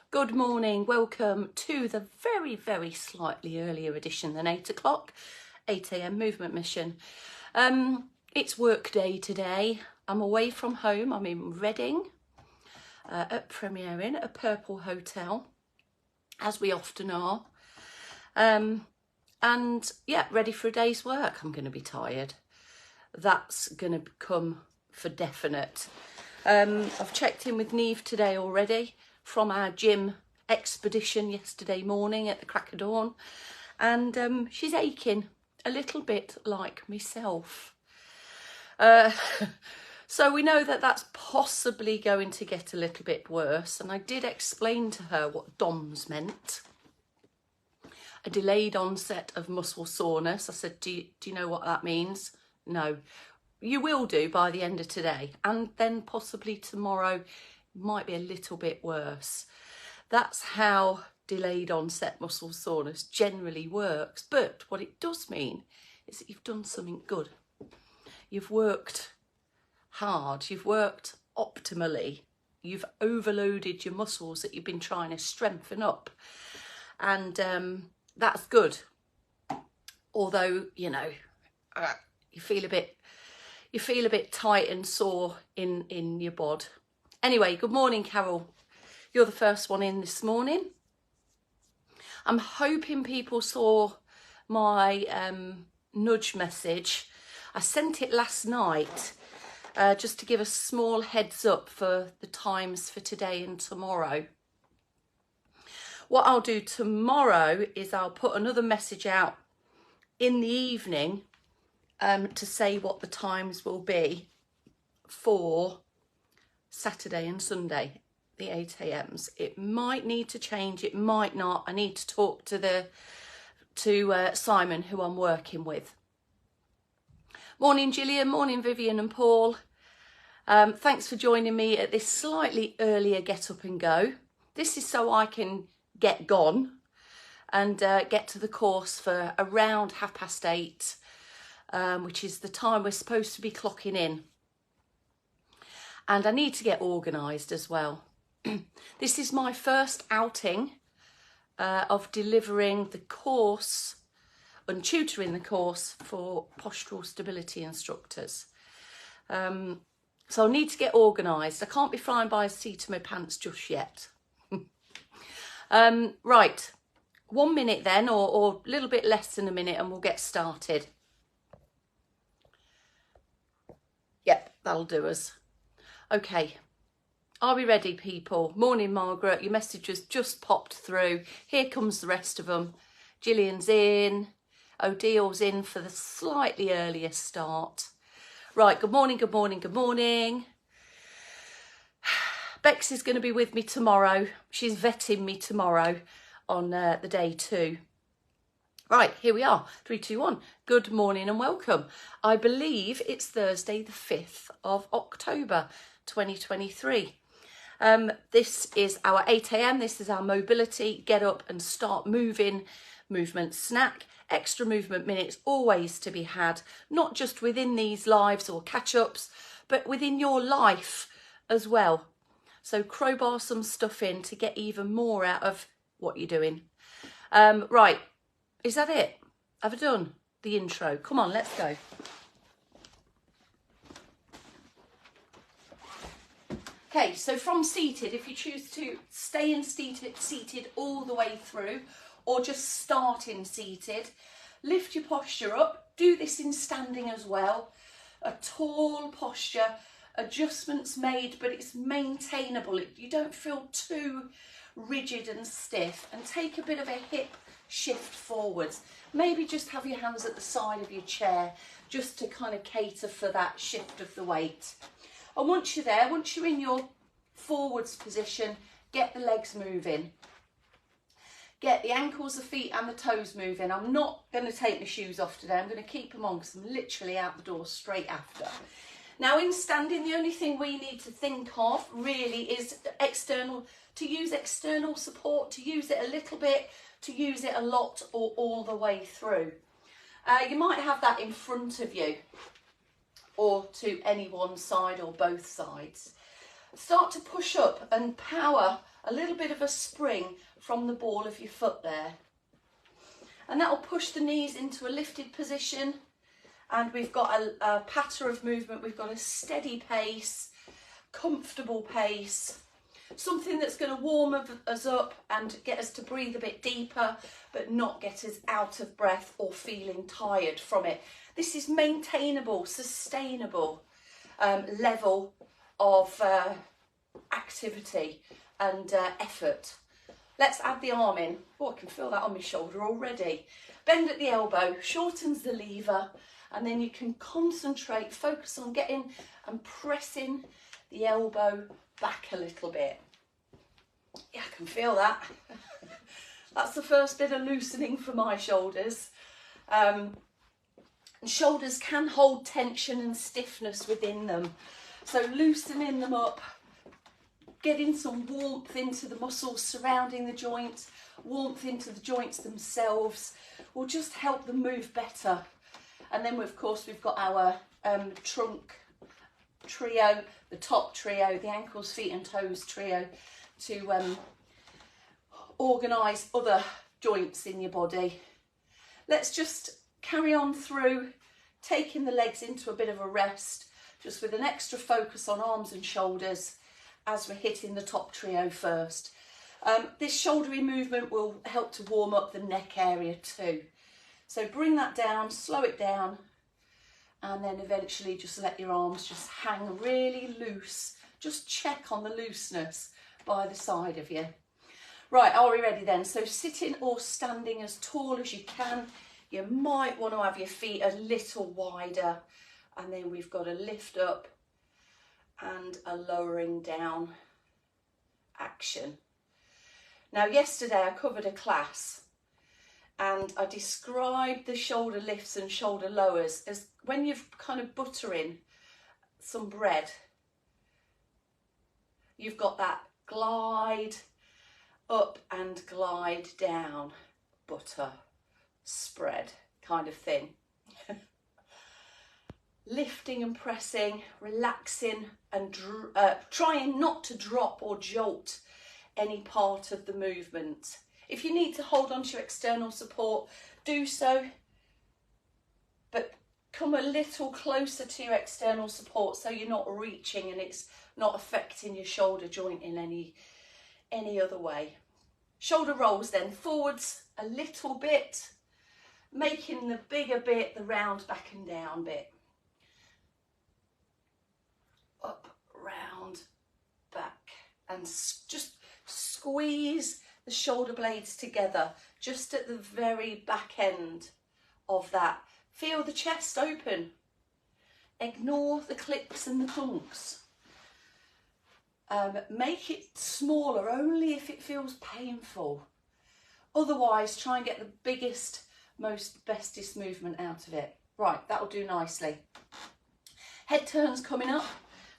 Good morning, welcome to the very slightly earlier edition than 8 o'clock, 8 a.m. movement mission. It's work day today. I'm away from home, I'm in Reading at Premier Inn, a Purple Hotel, as we often are. And yeah, ready for a day's work. I'm going to be tired. That's going to come for definite. I've checked in with Neve today already from our gym expedition yesterday morning at the crack of dawn, and she's aching a little bit like myself. So we know that that's possibly going to get a little bit worse, and I did explain to her what DOMS meant. A delayed onset of muscle soreness. I said, do you know what that means? No. You will do by the end of today, and then possibly tomorrow might be a little bit worse. That's how delayed onset muscle soreness generally works. But what it does mean is that you've done something good. You've worked hard, you've worked optimally, you've overloaded your muscles that you've been trying to strengthen up, and that's good. Although, you know, you feel a bit tight and sore in your bod. Anyway, good morning, Carol. You're the first one in this morning. I'm hoping people saw my nudge message. I sent it last night just to give a small heads up for the times for today and tomorrow. What I'll do tomorrow is I'll put another message out in the evening to say what the times will be for Saturday and Sunday, the 8 a.m s. It might need to change, it might not. I need to talk to Simon, who I'm working with. Morning, Gillian. Morning, Vivian and Paul. Thanks for joining me at this slightly earlier get up and go. This is so I can get gone and get to the course for around 8:30, which is the time we're supposed to be clocking in. And I need to get organised as well. This is my first outing of delivering the course and tutoring the course for postural stability instructors. So I'll need to get organised. I can't be flying by a seat of my pants just yet. Right, 1 minute then, or a little bit less than a minute, and we'll get started. Yep, that'll do us. Okay, are we ready, people? Morning, Margaret. Your message has just popped through. Here comes the rest of them. Gillian's in. Odil's in for the slightly earlier start. Right, good morning, good morning, good morning. Bex is going to be with me tomorrow. She's vetting me tomorrow on the day 2. Right, here we are. 3, 2, 1. Good morning and welcome. I believe it's Thursday, the 5th of October, 2023. This is our 8 a.m. This is our mobility, get up and start moving movement snack. Extra movement minutes always to be had, not just within these lives or catch-ups, but within your life as well. So crowbar some stuff in to get even more out of what you're doing. Right, is that it? Have I done the intro? Come on, let's go. Okay, so from seated, if you choose to stay in seated all the way through, or just start in seated, lift your posture up. Do this in standing as well. A tall posture, adjustments made, but it's maintainable. You don't feel too rigid and stiff, and take a bit of a hip shift forwards. Maybe just have your hands at the side of your chair just to kind of cater for that shift of the weight. And once you're there, once you're in your forwards position, get the legs moving. Get the ankles, the feet and the toes moving. I'm not going to take my shoes off today. I'm going to keep them on because I'm literally out the door straight after. Now in standing, the only thing we need to think of really is to use external support, to use it a little bit, to use it a lot, or all the way through. You might have that in front of you, or to any one side or both sides. Start to push up and power a little bit of a spring from the ball of your foot there. And that will push the knees into a lifted position. And we've got a patter of movement. We've got a steady pace, comfortable pace, something that's going to warm us up and get us to breathe a bit deeper, but not get us out of breath or feeling tired from it. This is maintainable, sustainable level of activity and effort. Let's add the arm in. Oh, I can feel that on my shoulder already. Bend at the elbow, shortens the lever, and then you can concentrate, focus on getting and pressing the elbow back a little bit. Yeah, I can feel that. That's the first bit of loosening for my shoulders. And shoulders can hold tension and stiffness within them. So loosening them up, getting some warmth into the muscles surrounding the joints, warmth into the joints themselves will just help them move better. And then of course we've got our trunk trio, the top trio, the ankles, feet and toes trio to organise other joints in your body. Let's just carry on through, taking the legs into a bit of a rest, just with an extra focus on arms and shoulders as we're hitting the top trio first. This shouldery movement will help to warm up the neck area too. So bring that down, slow it down, and then eventually just let your arms just hang really loose. Just check on the looseness by the side of you. Right, are we ready then? So sitting or standing as tall as you can. You might want to have your feet a little wider, and then we've got a lift up and a lowering down action. Now yesterday I covered a class and I described the shoulder lifts and shoulder lowers as when you're kind of buttering some bread. You've got that glide up and glide down, butter, spread kind of thing. Lifting and pressing, relaxing and trying not to drop or jolt any part of the movement. If you need to hold on to your external support, do so, but come a little closer to your external support so you're not reaching and it's not affecting your shoulder joint in any other way. Shoulder rolls then, forwards a little bit, making the bigger bit the round back and down bit. Up, round, back, and just squeeze the shoulder blades together just at the very back end of that. Feel the chest open. Ignore the clicks and the thunks. Make it smaller only if it feels painful. Otherwise, try and get the biggest, bestest movement out of it. Right, that'll do nicely. Head turns coming up.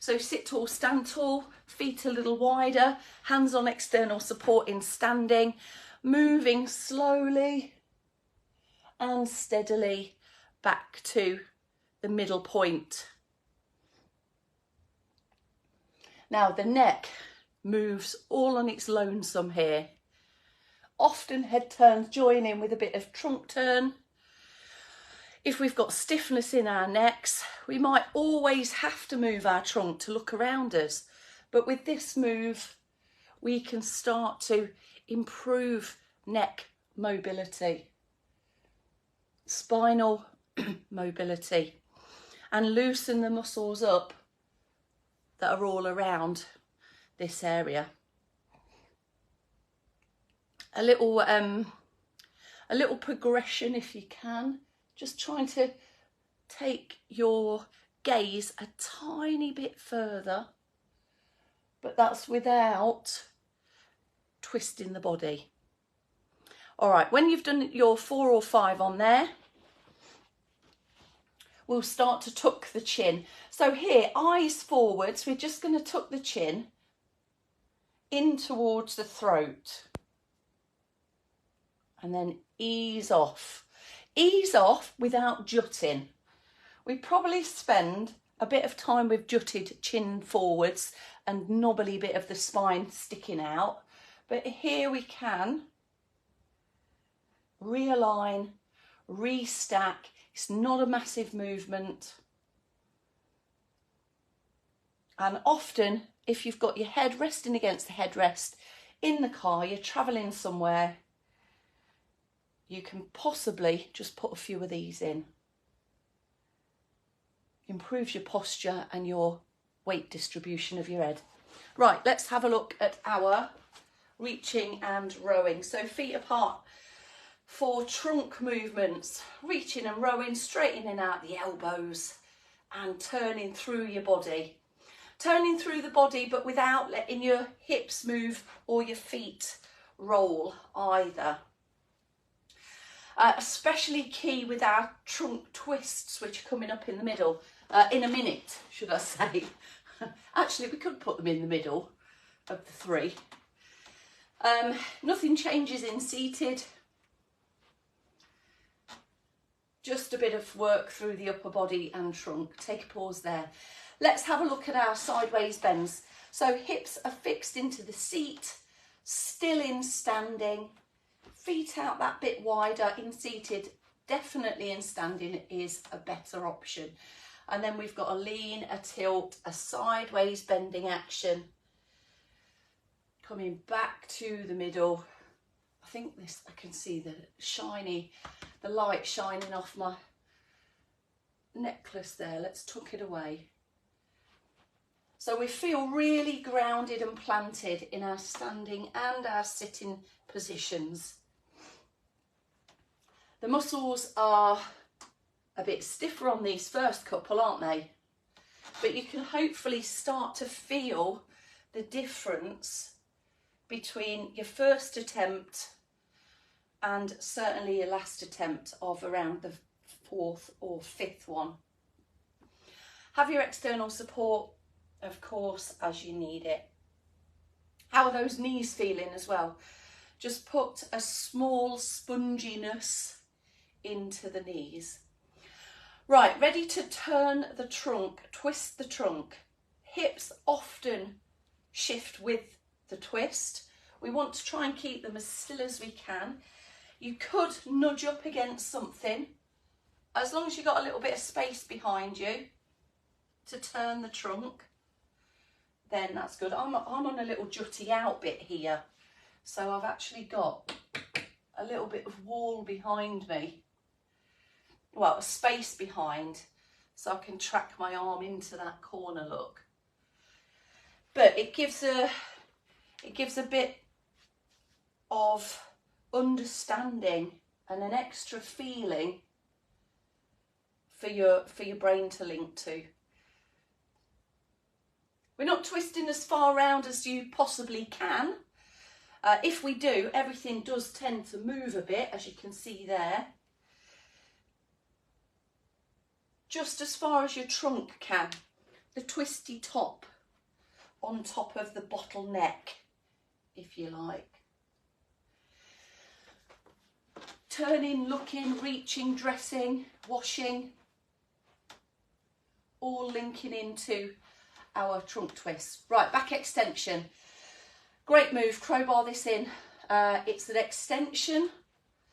So sit tall, stand tall, feet a little wider, hands on external support in standing, moving slowly and steadily back to the middle point. Now the neck moves all on its lonesome here. Often head turns join in with a bit of trunk turn. If we've got stiffness in our necks, we might always have to move our trunk to look around us. But with this move, we can start to improve neck mobility, spinal mobility, and loosen the muscles up that are all around this area. A little progression if you can. Just trying to take your gaze a tiny bit further, but that's without twisting the body. All right, when you've done your 4 or 5 on there, we'll start to tuck the chin. So here, eyes forwards, we're just going to tuck the chin in towards the throat and then ease off. Ease off without jutting. We probably spend a bit of time with jutted chin forwards and knobbly bit of the spine sticking out. But here we can realign, restack. It's not a massive movement. And often, if you've got your head resting against the headrest in the car, you're travelling somewhere, you can possibly just put a few of these in. Improves your posture and your weight distribution of your head. Right, let's have a look at our reaching and rowing. So feet apart for trunk movements, reaching and rowing, straightening out the elbows and turning through your body. Turning through the body, but without letting your hips move or your feet roll either. Especially key with our trunk twists, which are coming up in the middle, in a minute, should I say. Actually, we could put them in the middle of the three. Nothing changes in seated. Just a bit of work through the upper body and trunk. Take a pause there. Let's have a look at our sideways bends. So hips are fixed into the seat, still in standing, feet out that bit wider in seated. Definitely in standing is a better option. And then we've got a lean, a tilt, a sideways bending action. Coming back to the middle. I think this, I can see the light shining off my necklace there. Let's tuck it away. So we feel really grounded and planted in our standing and our sitting positions. The muscles are a bit stiffer on these first couple, aren't they? But you can hopefully start to feel the difference between your first attempt and certainly your last attempt of around the fourth or fifth one. Have your external support, of course, as you need it. How are those knees feeling as well? Just put a small sponginess into the knees. Right, ready to turn the trunk, twist the trunk. Hips often shift with the twist. We want to try and keep them as still as we can. You could nudge up against something, as long as you've got a little bit of space behind you to turn the trunk, then that's good. I'm on a little jutty out bit here, so I've actually got a little bit of wall behind me, well, a space behind, so I can track my arm into that corner, look. But it gives a bit of understanding and an extra feeling for your brain to link to. We're not twisting as far round as you possibly can. If we do, everything does tend to move a bit, as you can see there. Just as far as your trunk can. The twisty top on top of the bottleneck, if you like. Turning, looking, reaching, dressing, washing, all linking into our trunk twist. Right, back extension. Great move, crowbar this in. It's an extension.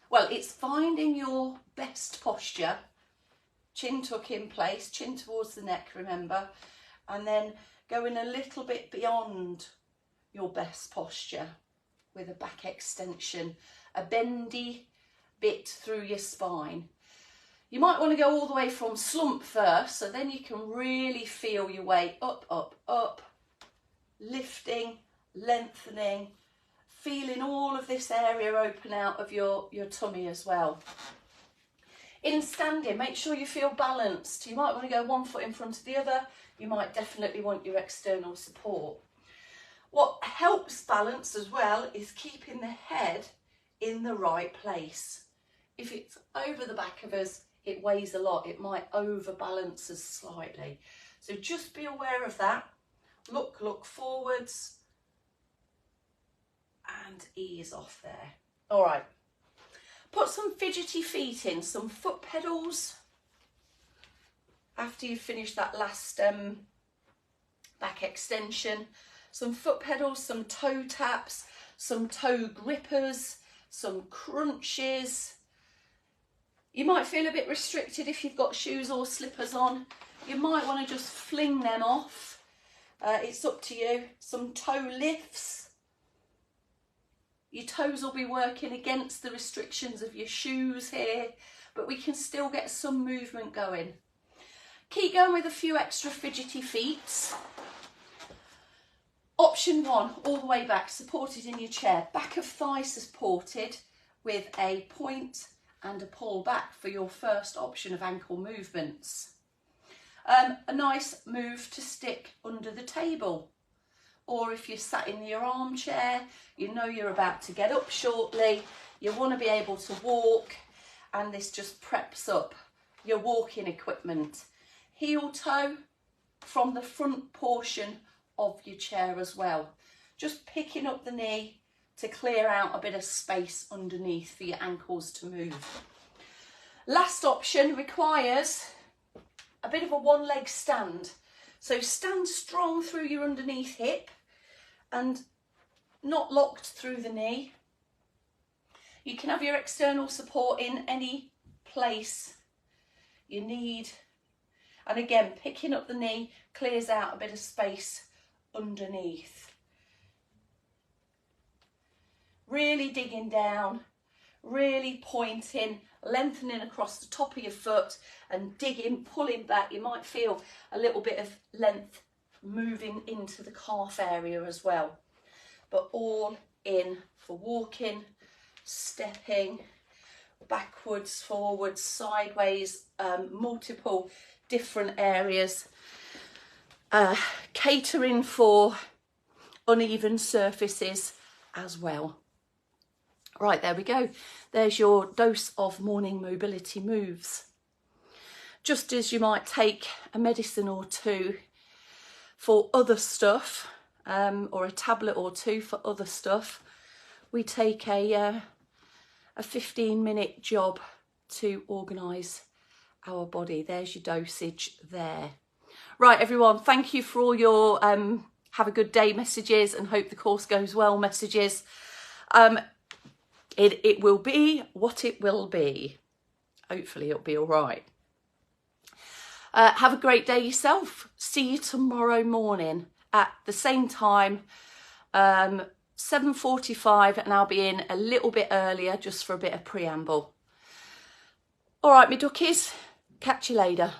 Well, it's finding your best posture. Chin tuck in place, chin towards the neck, remember. And then going a little bit beyond your best posture with a back extension. A bendy bit through your spine. You might want to go all the way from slump first, so then you can really feel your way up, up, up, lifting, lengthening, feeling all of this area open out of your tummy as well. In standing, make sure you feel balanced. You might want to go one foot in front of the other. You might definitely want your external support. What helps balance as well is keeping the head in the right place. If it's over the back of us, it weighs a lot. It might overbalance us slightly. So just be aware of that. Look forwards and ease off there. All right. Put some fidgety feet in, some foot pedals. After you've finished that last back extension, some foot pedals, some toe taps, some toe grippers, some crunches. You might feel a bit restricted if you've got shoes or slippers on. You might want to just fling them off. It's up to you. Some toe lifts. Your toes will be working against the restrictions of your shoes here, but we can still get some movement going. Keep going with a few extra fidgety feet. Option 1, all the way back, supported in your chair. Back of thigh supported with a point and a pull back for your first option of ankle movements. A nice move to stick under the table. Or if you're sat in your armchair, you know you're about to get up shortly, you want to be able to walk, and this just preps up your walking equipment. Heel toe from the front portion of your chair as well. Just picking up the knee to clear out a bit of space underneath for your ankles to move. Last option requires a bit of a one-leg stand. So stand strong through your underneath hip and not locked through the knee. You can have your external support in any place you need. And again, picking up the knee clears out a bit of space underneath. Really digging down, really pointing, lengthening across the top of your foot and digging, pulling back. You might feel a little bit of length moving into the calf area as well. But all in for walking, stepping, backwards, forwards, sideways, multiple different areas. Catering for uneven surfaces as well. Right, there we go. There's your dose of morning mobility moves. Just as you might take a medicine or two for other stuff, or a tablet or two for other stuff, we take a 15-minute job to organise our body. There's your dosage there. Right, everyone, thank you for all your have a good day messages and hope the course goes well messages. It will be what it will be. Hopefully it'll be all right. Have a great day yourself. See you tomorrow morning at the same time, 7:45, and I'll be in a little bit earlier just for a bit of preamble. All right, me duckies, catch you later.